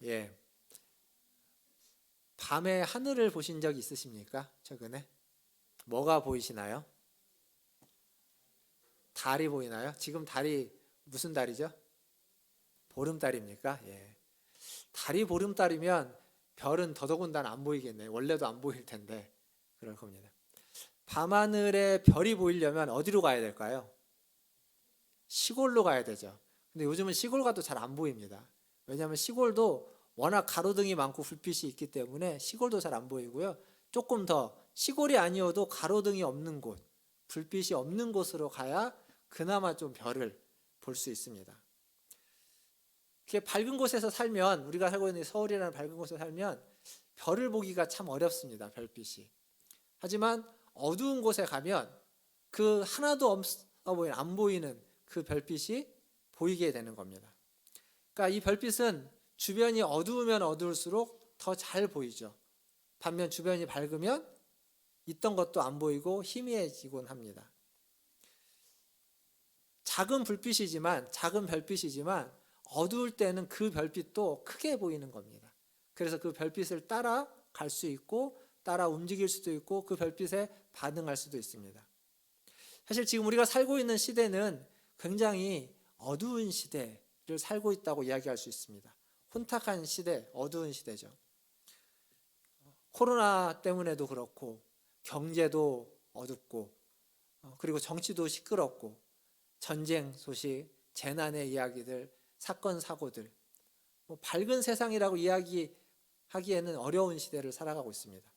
예. 밤에 하늘을 보신 적 있으십니까? 최근에? 뭐가 보이시나요? 달이 보이나요? 지금 달이 무슨 달이죠? 보름달입니까? 예. 달이 보름달이면 별은 더더군다나 안 보이겠네요. 원래도 안 보일 텐데 그럴 겁니다. 밤하늘에 별이 보이려면 어디로 가야 될까요? 시골로 가야 되죠. 근데 요즘은 시골 가도 잘 안 보입니다. 왜냐하면 시골도 워낙 가로등이 많고 불빛이 있기 때문에 시골도 잘 안 보이고요. 조금 더 시골이 아니어도 가로등이 없는 곳, 불빛이 없는 곳으로 가야 그나마 좀 별을 볼 수 있습니다. 이렇게 밝은 곳에서 살면, 우리가 살고 있는 서울이라는 밝은 곳에 살면 별을 보기가 참 어렵습니다. 별빛이. 하지만 어두운 곳에 가면 그 하나도 없어 보이는, 안 보이는 그 별빛이 보이게 되는 겁니다. 그러니까 이 별빛은 주변이 어두우면 어두울수록 더 잘 보이죠. 반면 주변이 밝으면 있던 것도 안 보이고 희미해지곤 합니다. 작은 불빛이지만, 작은 별빛이지만 어두울 때는 그 별빛도 크게 보이는 겁니다. 그래서 그 별빛을 따라 갈 수 있고 따라 움직일 수도 있고 그 별빛에 반응할 수도 있습니다. 사실 지금 우리가 살고 있는 시대는 굉장히 어두운 시대를 살고 있다고 이야기할 수 있습니다. 혼탁한 시대, 어두운 시대죠. 코로나 때문에도 그렇고 경제도 어둡고 그리고 정치도 시끄럽고 전쟁 소식, 재난의 이야기들, 사건 사고들, 밝은 세상이라고 이야기하기에는 어려운 시대를 살아가고 있습니다.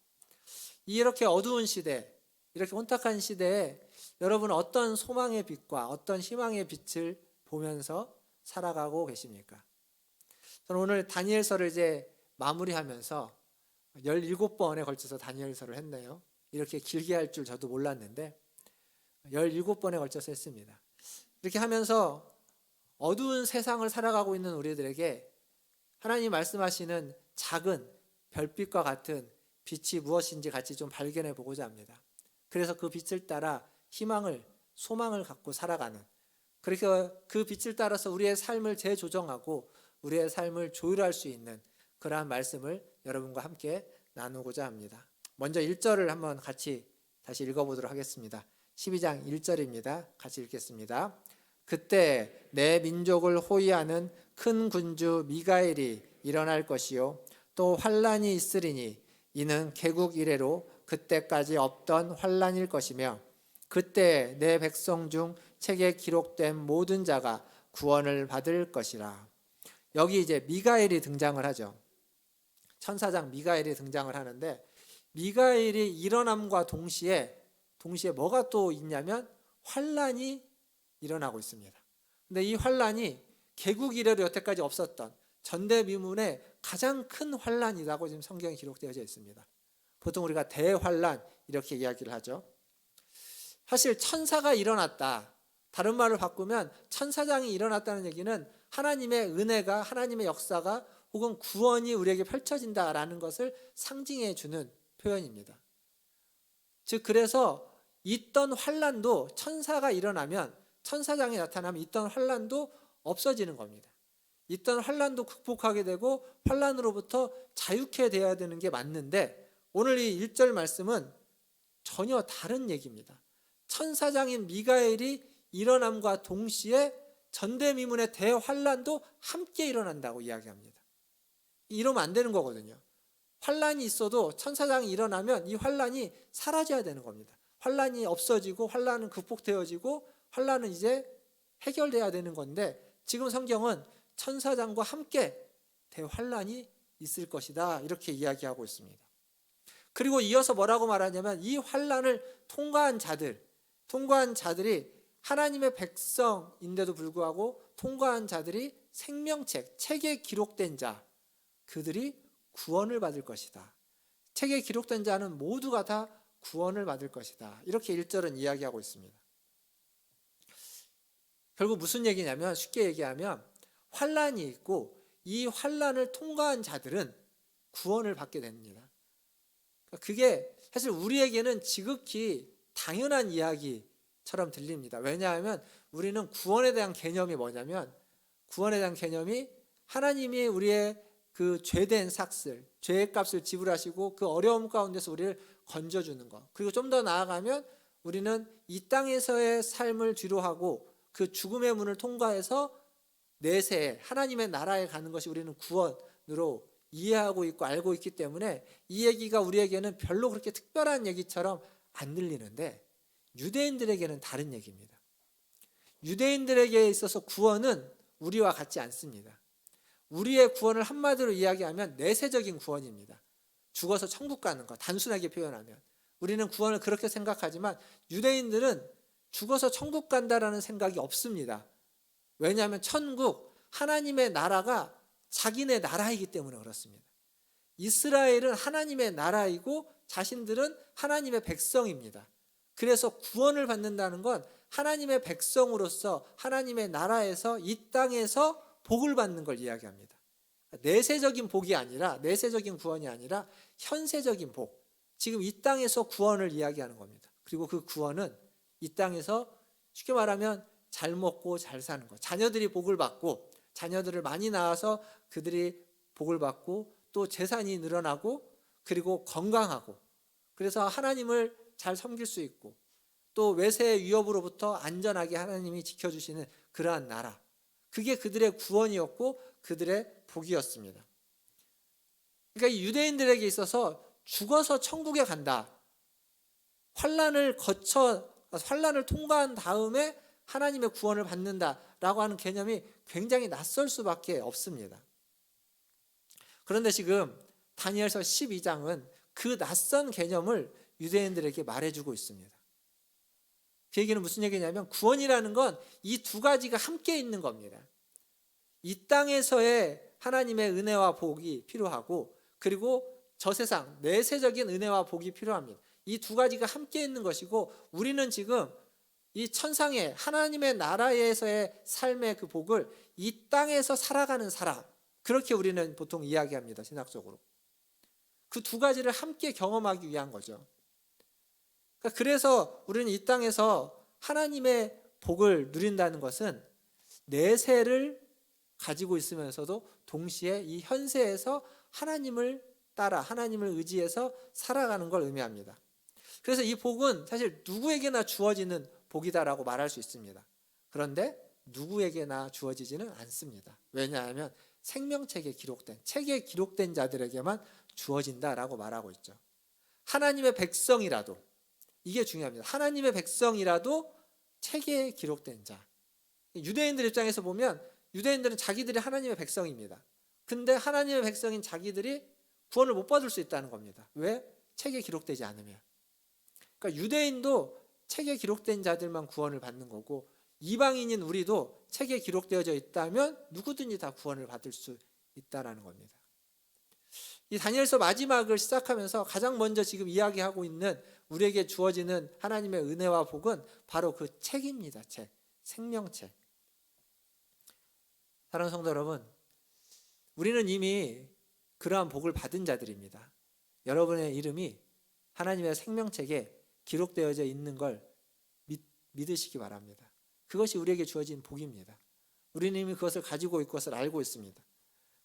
이렇게 어두운 시대, 이렇게 혼탁한 시대에 여러분 어떤 소망의 빛과 어떤 희망의 빛을 보면서 살아가고 계십니까? 저는 오늘 다니엘서를 이제 마무리하면서 17번에 걸쳐서 다니엘서를 했네요. 이렇게 길게 할 줄 저도 몰랐는데 17번에 걸쳐서 했습니다. 이렇게 하면서 어두운 세상을 살아가고 있는 우리들에게 하나님 말씀하시는 작은 별빛과 같은 빛이 무엇인지 같이 좀 발견해 보고자 합니다. 그래서 그 빛을 따라 희망을, 소망을 갖고 살아가는, 그렇게 그 빛을 따라서 우리의 삶을 재조정하고 우리의 삶을 조율할 수 있는 그러한 말씀을 여러분과 함께 나누고자 합니다. 먼저 1절을 한번 같이 다시 읽어보도록 하겠습니다. 12장 1절입니다. 같이 읽겠습니다. 그때 내 민족을 호위하는 큰 군주 미가엘이 일어날 것이요 또 환란이 있으리니 이는 개국 이래로 그때까지 없던 환란일 것이며 그때 내 백성 중 책에 기록된 모든 자가 구원을 받을 것이라. 여기 이제 미가엘이 등장을 하죠. 천사장 미가엘이 등장을 하는데 미가엘이 일어남과 동시에 뭐가 또 있냐면 환란이 일어나고 있습니다. 근데 이 환란이 개국 이래로 여태까지 없었던 전대미문의 가장 큰 환란이라고 지금 성경에 기록되어져 있습니다. 보통 우리가 대환란 이렇게 이야기를 하죠. 사실 천사가 일어났다. 다른 말을 바꾸면 천사장이 일어났다는 얘기는 하나님의 은혜가, 하나님의 역사가 혹은 구원이 우리에게 펼쳐진다라는 것을 상징해 주는 표현입니다. 즉 그래서 있던 환란도 천사가 일어나면, 천사장이 나타나면 있던 환란도 없어지는 겁니다. 있던 환란도 극복하게 되고 환란으로부터 자유케 되어야 되는 게 맞는데 오늘 이 1절 말씀은 전혀 다른 얘기입니다. 천사장인 미가엘이 일어남과 동시에 전대미문의 대환란도 함께 일어난다고 이야기합니다. 이러면 안 되는 거거든요. 환란이 있어도 천사장이 일어나면 이 환란이 사라져야 되는 겁니다. 환란이 없어지고 환란은 극복되어지고 환란은 이제 해결돼야 되는 건데 지금 성경은 천사장과 함께 대환란이 있을 것이다 이렇게 이야기하고 있습니다. 그리고 이어서 뭐라고 말하냐면 이 환란을 통과한 자들이 하나님의 백성인데도 불구하고 통과한 자들이 생명책, 책에 기록된 자, 그들이 구원을 받을 것이다. 책에 기록된 자는 모두가 다 구원을 받을 것이다. 이렇게 1절은 이야기하고 있습니다. 결국 무슨 얘기냐면 쉽게 얘기하면 환란이 있고 이 환란을 통과한 자들은 구원을 받게 됩니다. 그게 사실 우리에게는 지극히 당연한 이야기처럼 들립니다. 왜냐하면 우리는 구원에 대한 개념이 뭐냐면 구원에 대한 개념이 하나님이 우리의 그 죄된 삭슬, 죄의 값을 지불하시고 그 어려움 가운데서 우리를 건져주는 것. 그리고 좀 더 나아가면 우리는 이 땅에서의 삶을 뒤로하고 그 죽음의 문을 통과해서 내세에 하나님의 나라에 가는 것이 우리는 구원으로 이해하고 있고 알고 있기 때문에 이 얘기가 우리에게는 별로 그렇게 특별한 얘기처럼 안 들리는데 유대인들에게는 다른 얘기입니다. 유대인들에게 있어서 구원은 우리와 같지 않습니다. 우리의 구원을 한마디로 이야기하면 내세적인 구원입니다. 죽어서 천국 가는 것, 단순하게 표현하면. 우리는 구원을 그렇게 생각하지만 유대인들은 죽어서 천국 간다라는 생각이 없습니다. 왜냐하면 천국, 하나님의 나라가 자기네 나라이기 때문에 그렇습니다. 이스라엘은 하나님의 나라이고 자신들은 하나님의 백성입니다. 그래서 구원을 받는다는 건 하나님의 백성으로서 하나님의 나라에서 이 땅에서 복을 받는 걸 이야기합니다. 내세적인 복이 아니라, 내세적인 구원이 아니라 현세적인 복, 지금 이 땅에서 구원을 이야기하는 겁니다. 그리고 그 구원은 이 땅에서 쉽게 말하면 잘 먹고 잘 사는 것, 자녀들이 복을 받고 자녀들을 많이 낳아서 그들이 복을 받고 또 재산이 늘어나고 그리고 건강하고, 그래서 하나님을 잘 섬길 수 있고 또 외세의 위협으로부터 안전하게 하나님이 지켜주시는 그러한 나라, 그게 그들의 구원이었고 그들의 복이었습니다. 그러니까 이 유대인들에게 있어서 죽어서 천국에 간다, 환난을 통과한 다음에 하나님의 구원을 받는다라고 하는 개념이 굉장히 낯설 수밖에 없습니다. 그런데 지금 다니엘서 12장은 그 낯선 개념을 유대인들에게 말해주고 있습니다. 그 얘기는 무슨 얘기냐면 구원이라는 건 이 두 가지가 함께 있는 겁니다. 이 땅에서의 하나님의 은혜와 복이 필요하고 그리고 저 세상 내세적인 은혜와 복이 필요합니다. 이 두 가지가 함께 있는 것이고 우리는 지금 이 천상의 하나님의 나라에서의 삶의 그 복을 이 땅에서 살아가는 사람, 그렇게 우리는 보통 이야기합니다. 신학적으로. 그 두 가지를 함께 경험하기 위한 거죠. 그래서 우리는 이 땅에서 하나님의 복을 누린다는 것은 내세를 가지고 있으면서도 동시에 이 현세에서 하나님을 따라 하나님을 의지해서 살아가는 걸 의미합니다. 그래서 이 복은 사실 누구에게나 주어지는 복이다라고 말할 수 있습니다. 그런데 누구에게나 주어지지는 않습니다. 왜냐하면 생명책에 기록된, 책에 기록된 자들에게만 주어진다라고 말하고 있죠. 하나님의 백성이라도, 이게 중요합니다. 하나님의 백성이라도 책에 기록된 자. 유대인들 입장에서 보면 유대인들은 자기들이 하나님의 백성입니다. 근데 하나님의 백성인 자기들이 구원을 못 받을 수 있다는 겁니다. 왜? 책에 기록되지 않으면. 그러니까 유대인도 책에 기록된 자들만 구원을 받는 거고 이방인인 우리도 책에 기록되어져 있다면 누구든지 다 구원을 받을 수 있다는 겁니다. 이 다니엘서 마지막을 시작하면서 가장 먼저 지금 이야기하고 있는 우리에게 주어지는 하나님의 은혜와 복은 바로 그 책입니다. 책, 생명책. 사랑하는 성도 여러분, 우리는 이미 그러한 복을 받은 자들입니다. 여러분의 이름이 하나님의 생명책에 기록되어져 있는 걸 믿으시기 바랍니다. 그것이 우리에게 주어진 복입니다. 우리는 이미 그것을 가지고 있고 그것을 알고 있습니다.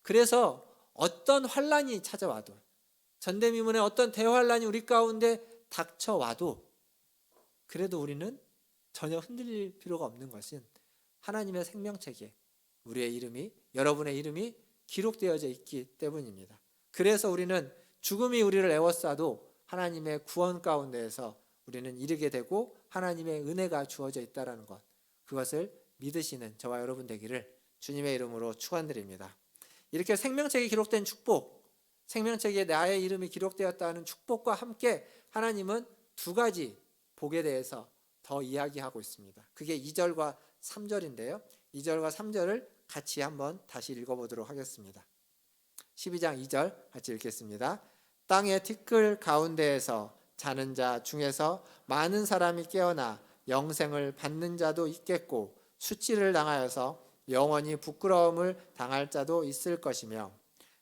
그래서 어떤 환난이 찾아와도, 전대미문의 어떤 대환란이 우리 가운데 닥쳐와도 그래도 우리는 전혀 흔들릴 필요가 없는 것은 하나님의 생명책에 우리의 이름이, 여러분의 이름이 기록되어져 있기 때문입니다. 그래서 우리는 죽음이 우리를 에워싸도 하나님의 구원 가운데에서 우리는 이르게 되고 하나님의 은혜가 주어져 있다는 것, 그것을 믿으시는 저와 여러분 되기를 주님의 이름으로 축원드립니다. 이렇게 생명책에 기록된 축복, 생명책에 나의 이름이 기록되었다는 축복과 함께 하나님은 두 가지 복에 대해서 더 이야기하고 있습니다. 그게 2절과 3절인데요. 2절과 3절을 같이 한번 다시 읽어보도록 하겠습니다. 12장 2절 같이 읽겠습니다. 땅의 티끌 가운데에서 자는 자 중에서 많은 사람이 깨어나 영생을 받는 자도 있겠고 수치를 당하여서 영원히 부끄러움을 당할 자도 있을 것이며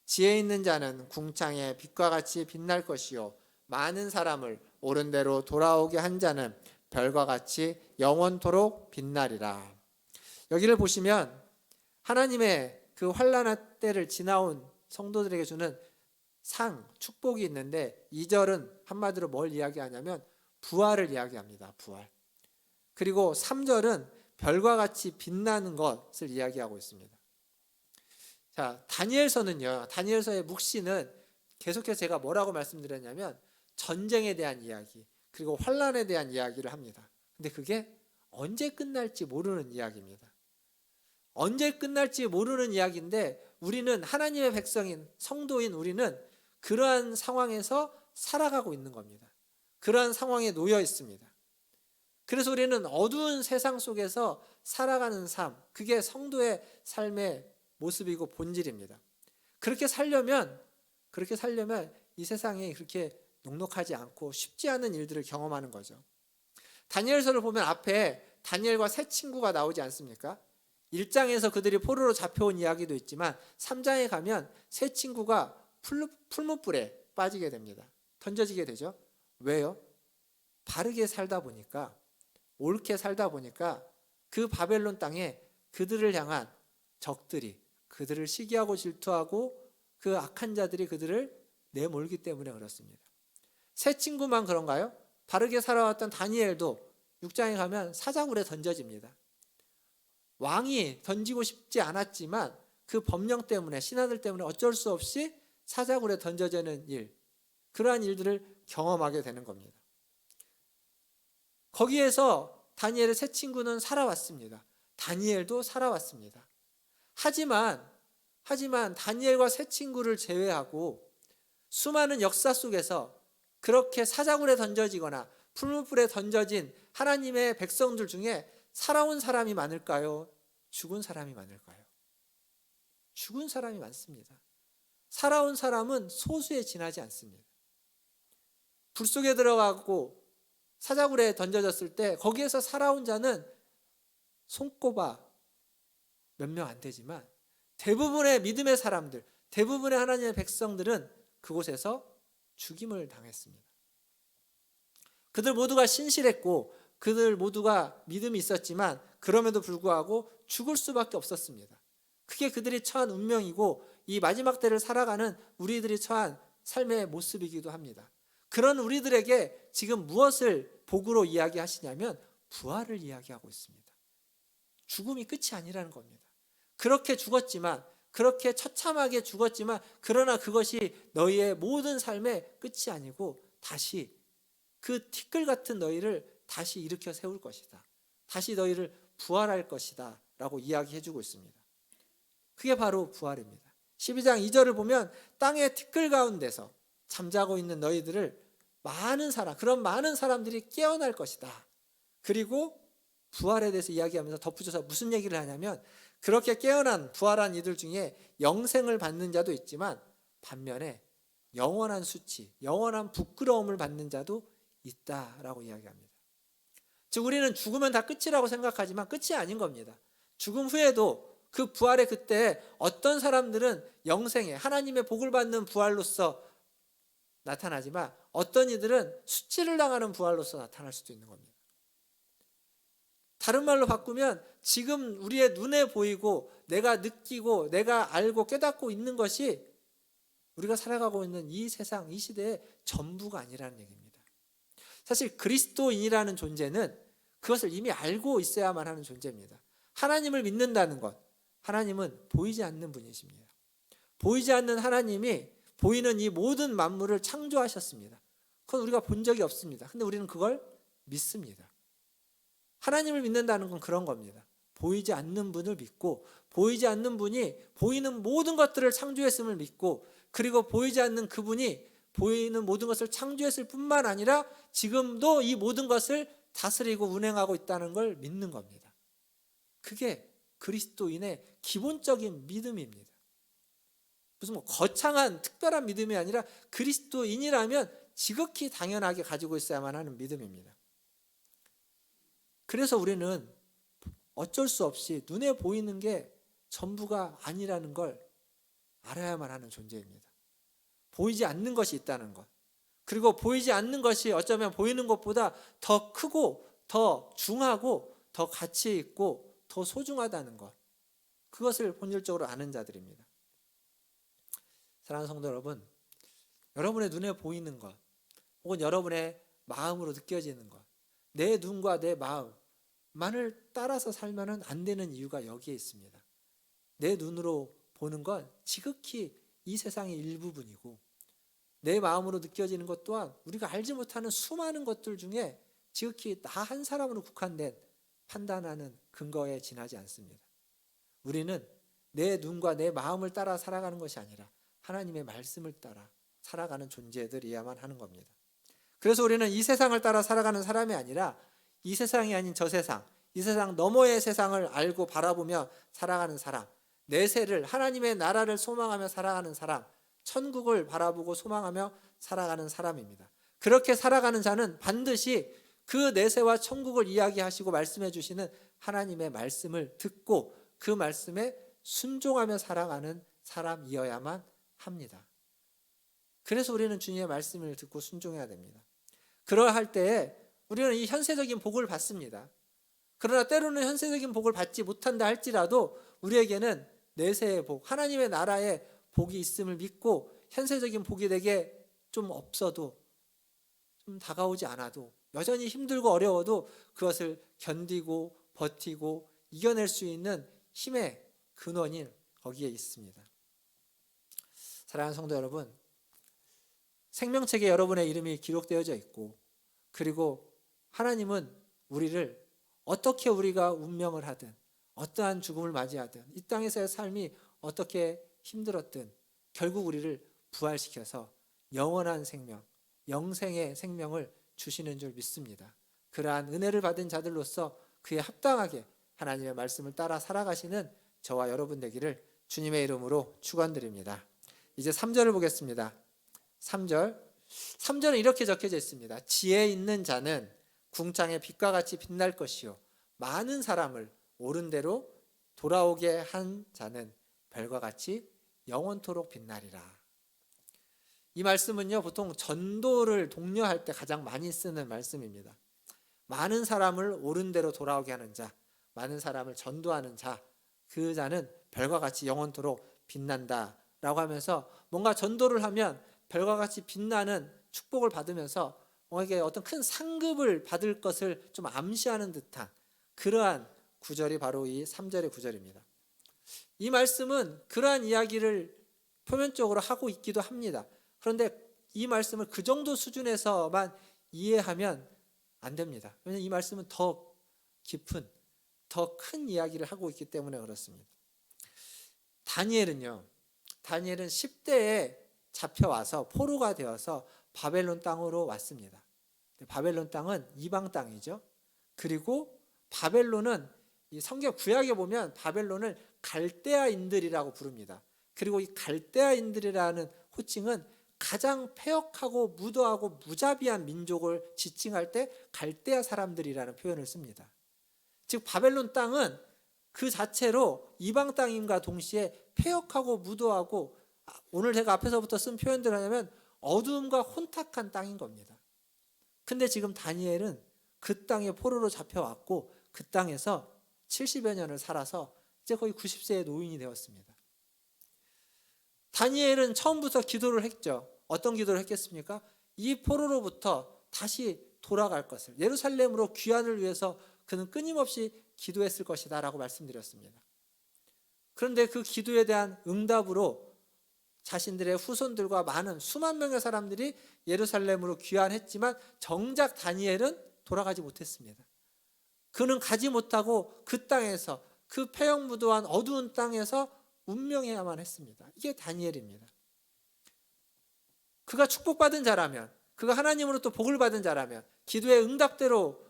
지혜 있는 자는 궁창의 빛과 같이 빛날 것이요 많은 사람을 옳은 대로 돌아오게 한 자는 별과 같이 영원토록 빛나리라. 여기를 보시면 하나님의 그 환난의 때를 지나온 성도들에게 주는 상, 축복이 있는데 2절은 한마디로 뭘 이야기하냐면 부활을 이야기합니다. 부활. 그리고 3절은 별과 같이 빛나는 것을 이야기하고 있습니다. 자, 다니엘서는요. 다니엘서의 묵시는 계속해서 제가 뭐라고 말씀드렸냐면 전쟁에 대한 이야기, 그리고 환난에 대한 이야기를 합니다. 근데 그게 언제 끝날지 모르는 이야기입니다. 언제 끝날지 모르는 이야기인데 우리는 하나님의 백성인 성도인 우리는 그러한 상황에서 살아가고 있는 겁니다. 그러한 상황에 놓여 있습니다. 그래서 우리는 어두운 세상 속에서 살아가는 삶, 그게 성도의 삶의 모습이고 본질입니다. 그렇게 살려면 이 세상이 그렇게 녹록하지 않고 쉽지 않은 일들을 경험하는 거죠. 다니엘서를 보면 앞에 다니엘과 세 친구가 나오지 않습니까? 1장에서 그들이 포로로 잡혀온 이야기도 있지만 3장에 가면 세 친구가 풀무불에 빠지게 됩니다. 던져지게 되죠. 왜요? 바르게 살다 보니까, 옳게 살다 보니까 그 바벨론 땅에 그들을 향한 적들이 그들을 시기하고 질투하고 그 악한 자들이 그들을 내몰기 때문에 그렇습니다. 세 친구만 그런가요? 바르게 살아왔던 다니엘도 6장에 가면 사자굴에 던져집니다. 왕이 던지고 싶지 않았지만 그 법령 때문에, 신하들 때문에 어쩔 수 없이 사자굴에 던져지는 일, 그러한 일들을 경험하게 되는 겁니다. 거기에서 다니엘의 세 친구는 살아왔습니다. 다니엘도 살아왔습니다. 하지만 다니엘과 세 친구를 제외하고 수많은 역사 속에서 그렇게 사자굴에 던져지거나 풀무불에 던져진 하나님의 백성들 중에 살아온 사람이 많을까요? 죽은 사람이 많을까요? 죽은 사람이 많습니다. 살아온 사람은 소수에 지나지 않습니다. 불 속에 들어가고 사자굴에 던져졌을 때 거기에서 살아온 자는 손꼽아 몇 명 안 되지만 대부분의 믿음의 사람들, 대부분의 하나님의 백성들은 그곳에서 죽임을 당했습니다. 그들 모두가 신실했고 그들 모두가 믿음이 있었지만 그럼에도 불구하고 죽을 수밖에 없었습니다. 그게 그들이 처한 운명이고 이 마지막 때를 살아가는 우리들이 처한 삶의 모습이기도 합니다. 그런 우리들에게 지금 무엇을 복으로 이야기하시냐면 부활을 이야기하고 있습니다. 죽음이 끝이 아니라는 겁니다. 그렇게 죽었지만, 그렇게 처참하게 죽었지만, 그러나 그것이 너희의 모든 삶의 끝이 아니고 다시 그 티끌 같은 너희를 다시 일으켜 세울 것이다. 다시 너희를 부활할 것이다 라고 이야기해주고 있습니다. 그게 바로 부활입니다. 12장 2절을 보면 땅의 티끌 가운데서 잠자고 있는 너희들을 그런 많은 사람들이 깨어날 것이다. 그리고 부활에 대해서 이야기하면서 덧붙여서 무슨 얘기를 하냐면 그렇게 깨어난 부활한 이들 중에 영생을 받는 자도 있지만 반면에 영원한 수치, 영원한 부끄러움을 받는 자도 있다라고 이야기합니다. 즉 우리는 죽으면 다 끝이라고 생각하지만 끝이 아닌 겁니다. 죽음 후에도 그 부활의 그때 어떤 사람들은 영생에 하나님의 복을 받는 부활로서 나타나지만 어떤 이들은 수치를 당하는 부활로서 나타날 수도 있는 겁니다. 다른 말로 바꾸면 지금 우리의 눈에 보이고 내가 느끼고 내가 알고 깨닫고 있는 것이 우리가 살아가고 있는 이 세상, 이 시대의 전부가 아니라는 얘기입니다. 사실 그리스도인이라는 존재는 그것을 이미 알고 있어야만 하는 존재입니다. 하나님을 믿는다는 것, 하나님은 보이지 않는 분이십니다. 보이지 않는 하나님이 보이는 이 모든 만물을 창조하셨습니다. 그건 우리가 본 적이 없습니다. 근데 우리는 그걸 믿습니다. 하나님을 믿는다는 건 그런 겁니다. 보이지 않는 분을 믿고 보이지 않는 분이 보이는 모든 것들을 창조했음을 믿고 그리고 보이지 않는 그분이 보이는 모든 것을 창조했을 뿐만 아니라 지금도 이 모든 것을 다스리고 운행하고 있다는 걸 믿는 겁니다. 그게 그리스도인의 기본적인 믿음입니다. 무슨 거창한 특별한 믿음이 아니라 그리스도인이라면 지극히 당연하게 가지고 있어야만 하는 믿음입니다. 그래서 우리는 어쩔 수 없이 눈에 보이는 게 전부가 아니라는 걸 알아야만 하는 존재입니다. 보이지 않는 것이 있다는 것. 그리고 보이지 않는 것이 어쩌면 보이는 것보다 더 크고 더 중하고 더 가치 있고 더 소중하다는 것. 그것을 본질적으로 아는 자들입니다. 사랑하는 성도 여러분, 여러분의 눈에 보이는 것, 혹은 여러분의 마음으로 느껴지는 것, 내 눈과 내 마음만을 따라서 살면 안 되는 이유가 여기에 있습니다. 내 눈으로 보는 건 지극히 이 세상의 일부분이고, 내 마음으로 느껴지는 것 또한 우리가 알지 못하는 수많은 것들 중에 지극히 나 한 사람으로 국한된 판단하는 근거에 지나지 않습니다. 우리는 내 눈과 내 마음을 따라 살아가는 것이 아니라 하나님의 말씀을 따라 살아가는 존재들이야만 하는 겁니다. 그래서 우리는 이 세상을 따라 살아가는 사람이 아니라 이 세상이 아닌 저 세상, 이 세상 너머의 세상을 알고 바라보며 살아가는 사람, 내세를, 하나님의 나라를 소망하며 살아가는 사람, 천국을 바라보고 소망하며 살아가는 사람입니다. 그렇게 살아가는 자는 반드시 그 내세와 천국을 이야기하시고 말씀해 주시는 하나님의 말씀을 듣고 그 말씀에 순종하며 살아가는 사람이어야만 합니다. 그래서 우리는 주님의 말씀을 듣고 순종해야 됩니다. 그러할 때에 우리는 이 현세적인 복을 받습니다. 그러나 때로는 현세적인 복을 받지 못한다 할지라도 우리에게는 내세의 복, 하나님의 나라의 복이 있음을 믿고 현세적인 복이 내게 좀 없어도, 좀 다가오지 않아도, 여전히 힘들고 어려워도 그것을 견디고 버티고 이겨낼 수 있는 힘의 근원이 거기에 있습니다. 사랑하는 성도 여러분, 생명책에 여러분의 이름이 기록되어져 있고, 그리고 하나님은 우리를 어떻게 우리가 운명을 하든, 어떠한 죽음을 맞이하든, 이 땅에서의 삶이 어떻게 힘들었든 결국 우리를 부활시켜서 영원한 생명, 영생의 생명을 주시는 줄 믿습니다. 그러한 은혜를 받은 자들로서 그에 합당하게 하나님의 말씀을 따라 살아가시는 저와 여러분 되기를 주님의 이름으로 축원드립니다. 이제 3절을 보겠습니다. 3절은 이렇게 적혀져 있습니다. 지혜 있는 자는 궁창의 빛과 같이 빛날 것이요 많은 사람을 옳은 대로 돌아오게 한 자는 별과 같이 영원토록 빛나리라. 이 말씀은요, 보통 전도를 독려할 때 가장 많이 쓰는 말씀입니다. 많은 사람을 옳은 대로 돌아오게 하는 자, 많은 사람을 전도하는 자, 그 자는 별과 같이 영원토록 빛난다 라고 하면서 뭔가 전도를 하면 별과 같이 빛나는 축복을 받으면서 뭔가 어떤 큰 상급을 받을 것을 좀 암시하는 듯한 그러한 구절이 바로 이 3절의 구절입니다. 이 말씀은 그러한 이야기를 표면적으로 하고 있기도 합니다. 그런데 이 말씀을 그 정도 수준에서만 이해하면 안 됩니다. 왜냐하면 이 말씀은 더 깊은, 더 큰 이야기를 하고 있기 때문에 그렇습니다. 다니엘은 10대에 잡혀와서 포로가 되어서 바벨론 땅으로 왔습니다. 바벨론 땅은 이방 땅이죠. 그리고 바벨론은 이 성경 구약에 보면 바벨론을 갈대아인들이라고 부릅니다. 그리고 이 갈대아인들이라는 호칭은 가장 패역하고 무도하고 무자비한 민족을 지칭할 때 갈대아 사람들이라는 표현을 씁니다. 즉 바벨론 땅은 그 자체로 이방 땅임과 동시에 패역하고 무도하고, 오늘 제가 앞에서부터 쓴 표현들을 하냐면 어두움과 혼탁한 땅인 겁니다. 근데 지금 다니엘은 그 땅에 포로로 잡혀왔고 그 땅에서 70여 년을 살아서 이제 거의 90세의 노인이 되었습니다. 다니엘은 처음부터 기도를 했죠. 어떤 기도를 했겠습니까? 이 포로로부터 다시 돌아갈 것을, 예루살렘으로 귀환을 위해서 그는 끊임없이 기도했을 것이다 라고 말씀드렸습니다. 그런데 그 기도에 대한 응답으로 자신들의 후손들과 많은 수만 명의 사람들이 예루살렘으로 귀환했지만 정작 다니엘은 돌아가지 못했습니다. 그는 가지 못하고 그 땅에서, 그 패역무도한 어두운 땅에서 운명해야만 했습니다. 이게 다니엘입니다. 그가 축복받은 자라면, 그가 하나님으로부터 복을 받은 자라면, 기도의 응답대로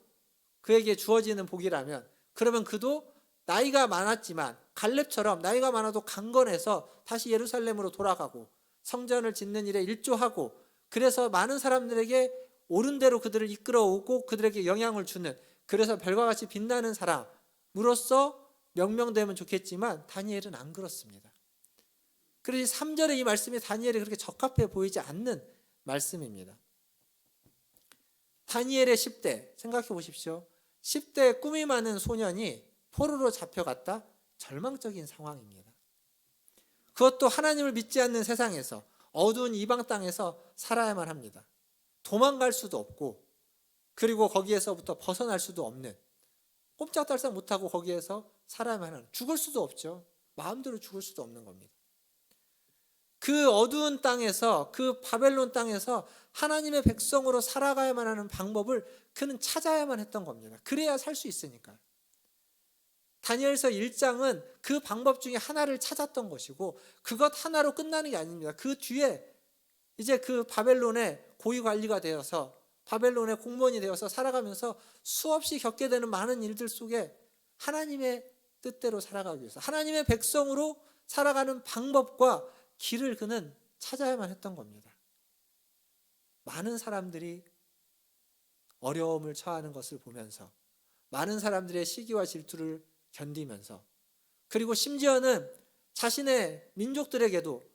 그에게 주어지는 복이라면, 그러면 그도 나이가 많았지만 갈렙처럼 나이가 많아도 강건해서 다시 예루살렘으로 돌아가고 성전을 짓는 일에 일조하고, 그래서 많은 사람들에게 옳은 대로 그들을 이끌어오고 그들에게 영향을 주는, 그래서 별과 같이 빛나는 사람으로서 명명되면 좋겠지만 다니엘은 안 그렇습니다. 그래서 3절의 이 말씀이 다니엘이 그렇게 적합해 보이지 않는 말씀입니다. 다니엘의 10대 생각해 보십시오. 10대 꿈이 많은 소년이 포로로 잡혀갔다? 절망적인 상황입니다. 그것도 하나님을 믿지 않는 세상에서, 어두운 이방 땅에서 살아야만 합니다. 도망갈 수도 없고, 그리고 거기에서부터 벗어날 수도 없는, 꼼짝달싹 못하고 거기에서 살아야만 하는, 죽을 수도 없죠. 마음대로 죽을 수도 없는 겁니다. 그 어두운 땅에서, 그 바벨론 땅에서 하나님의 백성으로 살아가야만 하는 방법을 그는 찾아야만 했던 겁니다. 그래야 살 수 있으니까. 다니엘서 1장은 그 방법 중에 하나를 찾았던 것이고, 그것 하나로 끝나는 게 아닙니다. 그 뒤에 이제 그 바벨론의 고위 관리가 되어서, 바벨론의 공무원이 되어서 살아가면서 수없이 겪게 되는 많은 일들 속에 하나님의 뜻대로 살아가기 위해서, 하나님의 백성으로 살아가는 방법과 길을 그는 찾아야만 했던 겁니다. 많은 사람들이 어려움을 처하는 것을 보면서, 많은 사람들의 시기와 질투를 견디면서, 그리고 심지어는 자신의 민족들에게도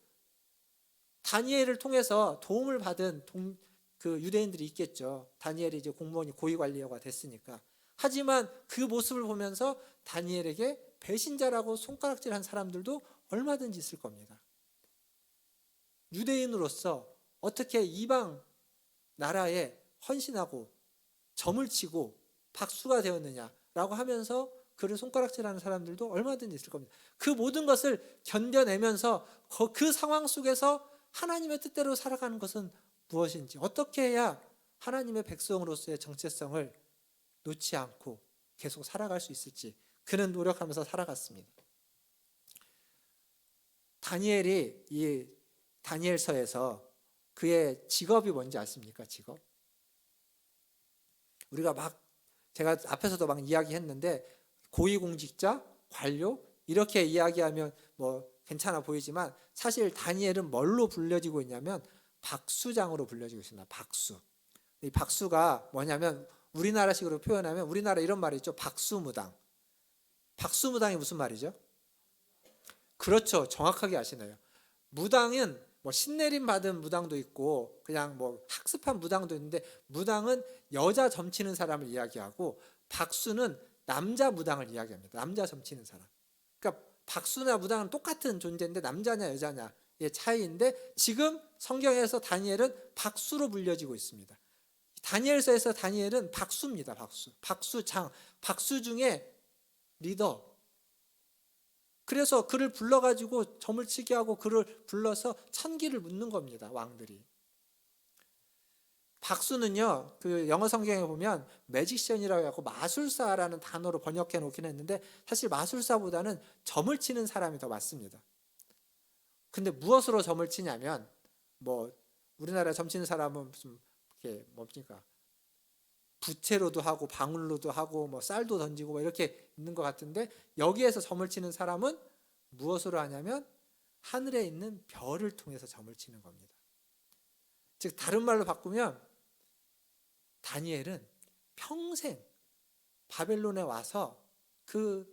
다니엘을 통해서 도움을 받은 그 유대인들이 있겠죠. 다니엘이 이제 공무원이 고위관리가 됐으니까. 하지만 그 모습을 보면서 다니엘에게 배신자라고 손가락질한 사람들도 얼마든지 있을 겁니다. 유대인으로서 어떻게 이방 나라에 헌신하고 점을 치고 박수가 되었느냐라고 하면서 그를 손가락질하는 사람들도 얼마든지 있을 겁니다. 그 모든 것을 견뎌내면서 그 상황 속에서 하나님의 뜻대로 살아가는 것은 무엇인지, 어떻게 해야 하나님의 백성으로서의 정체성을 놓지 않고 계속 살아갈 수 있을지 그는 노력하면서 살아갔습니다. 다니엘이 이 다니엘서에서 그의 직업이 뭔지 아십니까? 직업? 우리가 제가 앞에서도 이야기했는데, 고위공직자, 관료 이렇게 이야기하면 뭐 괜찮아 보이지만, 사실 다니엘은 뭘로 불려지고 있냐면 박수장으로 불려지고 있습니다. 박수. 이 박수가 뭐냐면, 우리나라식으로 표현하면 우리나라 이런 말이 있죠. 박수무당. 박수무당이 무슨 말이죠? 그렇죠. 정확하게 아시네요. 무당은 뭐 신내림 받은 무당도 있고 그냥 뭐 학습한 무당도 있는데, 무당은 여자 점치는 사람을 이야기하고 박수는 남자 무당을 이야기합니다. 남자 점치는 사람. 그러니까 박수나 무당은 똑같은 존재인데 남자냐 여자냐의 차이인데, 지금 성경에서 다니엘은 박수로 불려지고 있습니다. 다니엘서에서 다니엘은 박수입니다. 박수장, 박수 중에 리더. 그래서 그를 불러가지고 점을 치게 하고 그를 불러서 천기를 묻는 겁니다. 왕들이. 박수는요, 그 영어 성경에 보면 매지션이라고 하고 마술사라는 단어로 번역해 놓긴 했는데, 사실 마술사보다는 점을 치는 사람이 더 맞습니다. 근데 무엇으로 점을 치냐면, 뭐 우리나라 점 치는 사람은 무슨 이렇게 뭡니까? 부채로도 하고 방울로도 하고 뭐 쌀도 던지고 뭐 이렇게 있는 것 같은데, 여기에서 점을 치는 사람은 무엇으로 하냐면 하늘에 있는 별을 통해서 점을 치는 겁니다. 즉 다른 말로 바꾸면, 다니엘은 평생 바벨론에 와서 그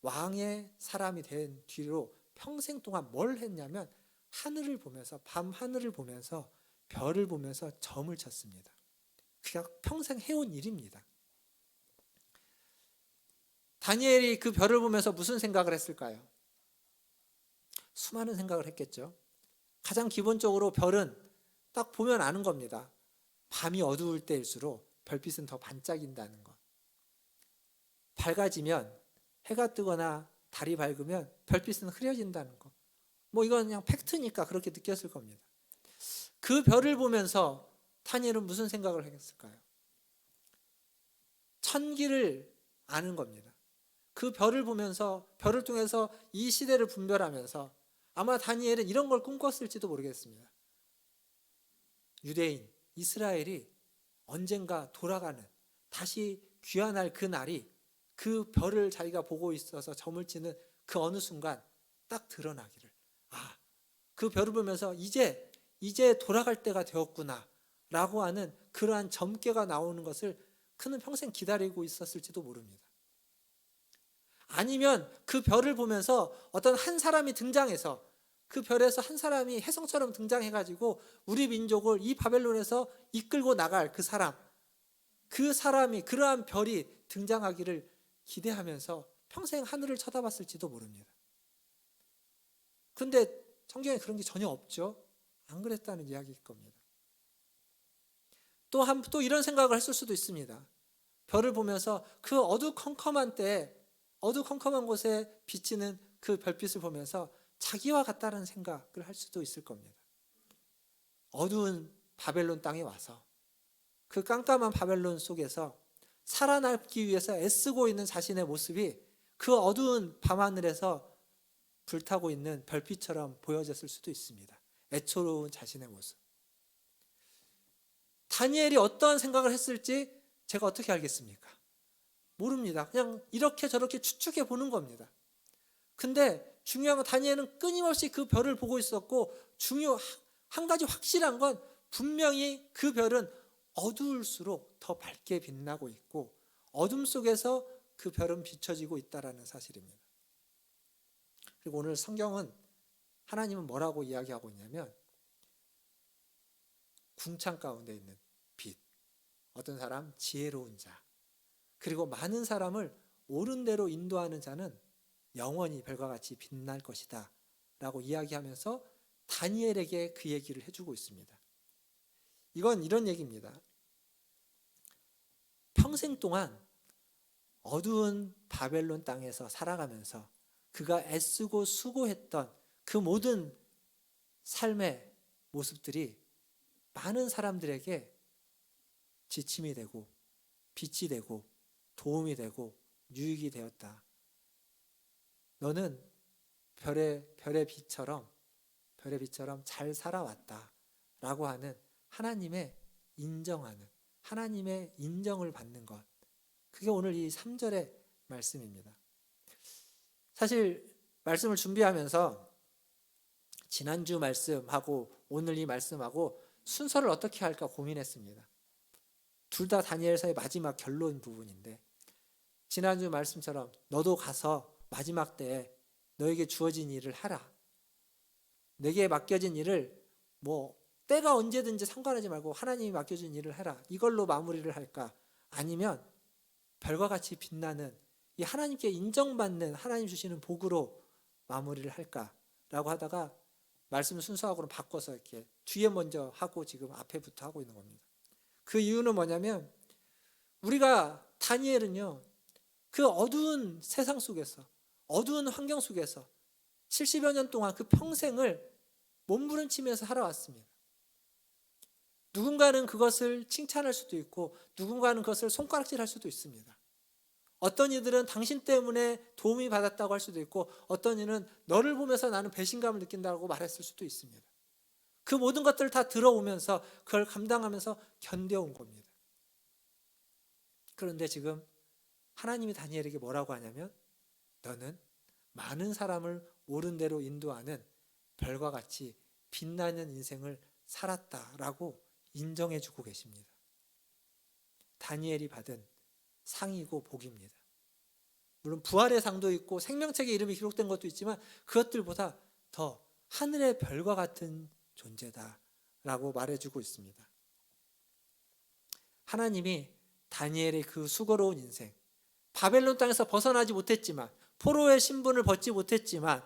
왕의 사람이 된 뒤로 평생 동안 뭘 했냐면, 하늘을 보면서, 밤 하늘을 보면서 별을 보면서 점을 쳤습니다. 그냥 평생 해온 일입니다. 다니엘이 그 별을 보면서 무슨 생각을 했을까요? 수많은 생각을 했겠죠. 가장 기본적으로 별은 딱 보면 아는 겁니다. 밤이 어두울 때일수록 별빛은 더 반짝인다는 것. 밝아지면, 해가 뜨거나 달이 밝으면 별빛은 흐려진다는 것. 뭐 이건 그냥 팩트니까 그렇게 느꼈을 겁니다. 그 별을 보면서 다니엘은 무슨 생각을 했을까요? 천기를 아는 겁니다. 그 별을 보면서, 별을 통해서 이 시대를 분별하면서 아마 다니엘은 이런 걸 꿈꿨을지도 모르겠습니다. 유대인, 이스라엘이 언젠가 돌아가는, 다시 귀환할 그 날이, 그 별을 자기가 보고 있어서 점을 치는 그 어느 순간 딱 드러나기를, 그 별을 보면서 이제 돌아갈 때가 되었구나 라고 하는 그러한 점괘가 나오는 것을 그는 평생 기다리고 있었을지도 모릅니다. 아니면 그 별을 보면서 어떤 한 사람이 등장해서, 그 별에서 한 사람이 혜성처럼 등장해가지고 우리 민족을 이 바벨론에서 이끌고 나갈 그 사람이, 그러한 별이 등장하기를 기대하면서 평생 하늘을 쳐다봤을지도 모릅니다. 근데 성경에 그런 게 전혀 없죠. 안 그랬다는 이야기일 겁니다. 또 이런 생각을 했을 수도 있습니다. 별을 보면서 그 어두컴컴한 때에 어두컴컴한 곳에 비치는 그 별빛을 보면서 자기와 같다는 생각을 할 수도 있을 겁니다. 어두운 바벨론 땅에 와서 그 깜깜한 바벨론 속에서 살아남기 위해서 애쓰고 있는 자신의 모습이 그 어두운 밤하늘에서 불타고 있는 별빛처럼 보여졌을 수도 있습니다. 애초로운 자신의 모습. 다니엘이 어떠한 생각을 했을지 제가 어떻게 알겠습니까? 모릅니다. 그냥 이렇게 저렇게 추측해 보는 겁니다. 근데 중요한 건 다니엘은 끊임없이 그 별을 보고 있었고, 한 가지 확실한 건 분명히 그 별은 어두울수록 더 밝게 빛나고 있고 어둠 속에서 그 별은 비춰지고 있다는 사실입니다. 그리고 오늘 성경은 하나님은 뭐라고 이야기하고 있냐면 궁창 가운데 있는 빛, 어떤 사람 지혜로운 자, 그리고 많은 사람을 옳은 대로 인도하는 자는 영원히 별과 같이 빛날 것이다 라고 이야기하면서 다니엘에게 그 얘기를 해주고 있습니다. 이건 이런 얘기입니다. 평생 동안 어두운 바벨론 땅에서 살아가면서 그가 애쓰고 수고했던 그 모든 삶의 모습들이 많은 사람들에게 지침이 되고 빛이 되고 도움이 되고 유익이 되었다. 너는 별의 빛처럼 잘 살아왔다 라고 하는 하나님의 인정을 받는 것, 그게 오늘 이 3절의 말씀입니다. 사실 말씀을 준비하면서 지난주 말씀하고 오늘 이 말씀하고 순서를 어떻게 할까 고민했습니다. 둘 다 다니엘서의 마지막 결론 부분인데, 지난주 말씀처럼 너도 가서 마지막 때에 너에게 주어진 일을 하라. 내게 맡겨진 일을 때가 언제든지 상관하지 말고 하나님이 맡겨준 일을 해라. 이걸로 마무리를 할까? 아니면 별과 같이 빛나는 이 하나님께 인정받는 하나님 주시는 복으로 마무리를 할까라고 하다가 말씀 순서하고는 바꿔서 이렇게 뒤에 먼저 하고 지금 앞에부터 하고 있는 겁니다. 그 이유는 뭐냐면 우리가 다니엘은요, 그 어두운 세상 속에서 어두운 환경 속에서 70여 년 동안 그 평생을 몸부림치면서 살아왔습니다. 누군가는 그것을 칭찬할 수도 있고 누군가는 그것을 손가락질할 수도 있습니다. 어떤 이들은 당신 때문에 도움이 받았다고 할 수도 있고 어떤 이는 너를 보면서 나는 배신감을 느낀다고 말했을 수도 있습니다. 그 모든 것들을 다 들어오면서 그걸 감당하면서 견뎌온 겁니다. 그런데 지금 하나님이 다니엘에게 뭐라고 하냐면 너는 많은 사람을 옳은 대로 인도하는 별과 같이 빛나는 인생을 살았다라고 인정해주고 계십니다. 다니엘이 받은 상이고 복입니다. 물론 부활의 상도 있고 생명책에 이름이 기록된 것도 있지만 그것들보다 더 하늘의 별과 같은 존재다라고 말해주고 있습니다. 하나님이 다니엘의 그 수고로운 인생, 바벨론 땅에서 벗어나지 못했지만 포로의 신분을 벗지 못했지만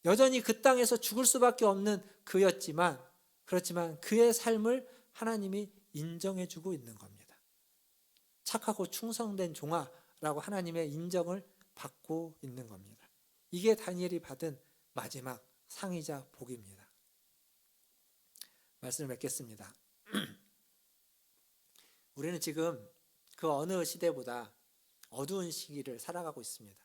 여전히 그 땅에서 죽을 수밖에 없는 그렇지만 그의 삶을 하나님이 인정해주고 있는 겁니다. 착하고 충성된 종아라고 하나님의 인정을 받고 있는 겁니다. 이게 다니엘이 받은 마지막 상이자 복입니다. 말씀을 맺겠습니다. 우리는 지금 그 어느 시대보다 어두운 시기를 살아가고 있습니다.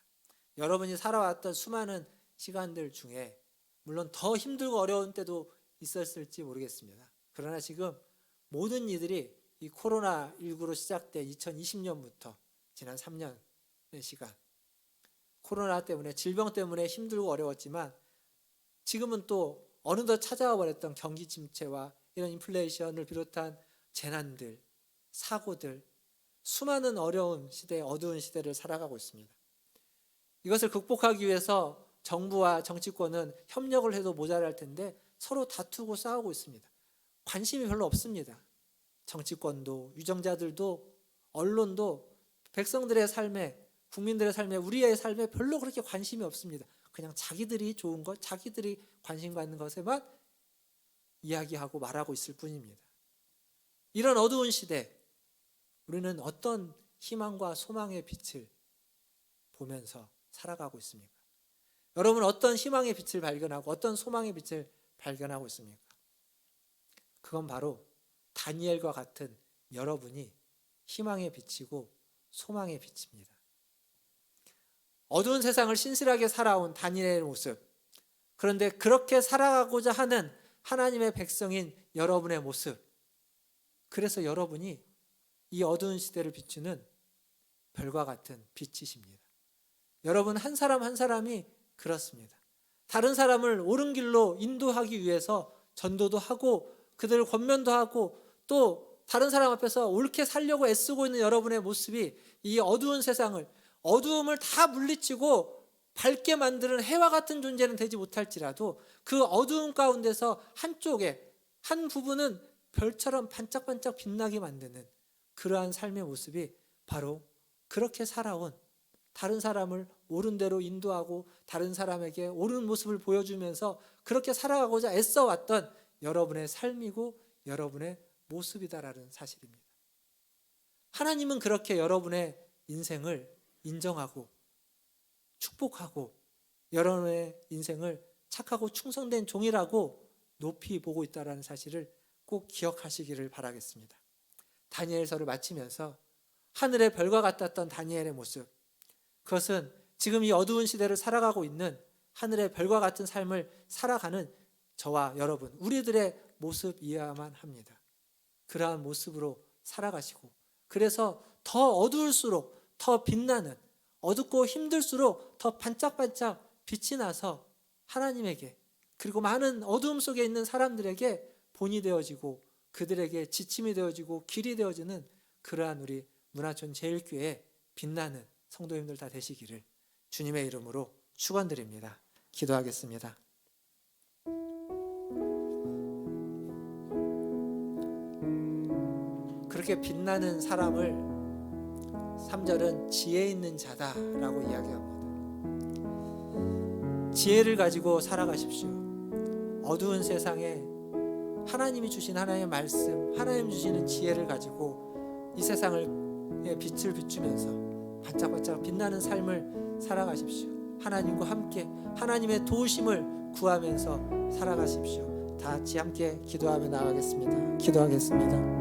여러분이 살아왔던 수많은 시간들 중에 물론 더 힘들고 어려운 때도 있었을지 모르겠습니다. 그러나 지금 모든 이들이 이 코로나19로 시작된 2020년부터 지난 3년의 시간, 코로나 때문에 질병 때문에 힘들고 어려웠지만 지금은 또 어느덧 찾아와 버렸던 경기 침체와 이런 인플레이션을 비롯한 재난들, 사고들, 수많은 어려운 시대, 어두운 시대를 살아가고 있습니다. 이것을 극복하기 위해서 정부와 정치권은 협력을 해도 모자랄 텐데 서로 다투고 싸우고 있습니다. 관심이 별로 없습니다. 정치권도, 유정자들도, 언론도 백성들의 삶에 국민들의 삶에, 우리의 삶에 별로 그렇게 관심이 없습니다. 그냥 자기들이 좋은 것, 자기들이 관심 갖는 것에만 이야기하고 말하고 있을 뿐입니다. 이런 어두운 시대, 우리는 어떤 희망과 소망의 빛을 보면서 살아가고 있습니까? 여러분, 어떤 희망의 빛을 발견하고 어떤 소망의 빛을 발견하고 있습니까? 그건 바로 다니엘과 같은 여러분이 희망의 빛이고 소망의 빛입니다. 어두운 세상을 신실하게 살아온 다니엘의 모습, 그런데 그렇게 살아가고자 하는 하나님의 백성인 여러분의 모습, 그래서 여러분이 이 어두운 시대를 비추는 별과 같은 빛이십니다. 여러분 한 사람 한 사람이 그렇습니다. 다른 사람을 옳은 길로 인도하기 위해서 전도도 하고 그들을 권면도 하고 또 다른 사람 앞에서 옳게 살려고 애쓰고 있는 여러분의 모습이 이 어두운 세상을, 어두움을 다 물리치고 밝게 만드는 해와 같은 존재는 되지 못할지라도 그 어두움 가운데서 한쪽에 한 부분은 별처럼 반짝반짝 빛나게 만드는 그러한 삶의 모습이 바로 그렇게 살아온, 다른 사람을 옳은 대로 인도하고 다른 사람에게 옳은 모습을 보여주면서 그렇게 살아가고자 애써왔던 여러분의 삶이고 여러분의 모습이다라는 사실입니다. 하나님은 그렇게 여러분의 인생을 인정하고 축복하고 여러분의 인생을 착하고 충성된 종이라고 높이 보고 있다는 사실을 꼭 기억하시기를 바라겠습니다. 다니엘서를 마치면서 하늘의 별과 같았던 다니엘의 모습, 그것은 지금 이 어두운 시대를 살아가고 있는 하늘의 별과 같은 삶을 살아가는 저와 여러분, 우리들의 모습이어야만 합니다. 그러한 모습으로 살아가시고, 그래서 더 어두울수록 더 빛나는, 어둡고 힘들수록 더 반짝반짝 빛이 나서 하나님에게, 그리고 많은 어두움 속에 있는 사람들에게 본이 되어지고 그들에게 지침이 되어지고 길이 되어지는 그러한 우리 문화촌 제일교회 빛나는 성도님들 다 되시기를 주님의 이름으로 축원드립니다. 기도하겠습니다. 그렇게 빛나는 사람을 3절은 지혜 있는 자다라고 이야기합니다. 지혜를 가지고 살아가십시오. 어두운 세상에 하나님이 주신 하나님의 말씀, 하나님 주시는 지혜를 가지고 이 세상을 빛을 비추면서 반짝반짝 빛나는 삶을 살아가십시오. 하나님과 함께 하나님의 도우심을 구하면서 살아가십시오. 다 같이 함께 기도하며 나아가겠습니다. 기도하겠습니다.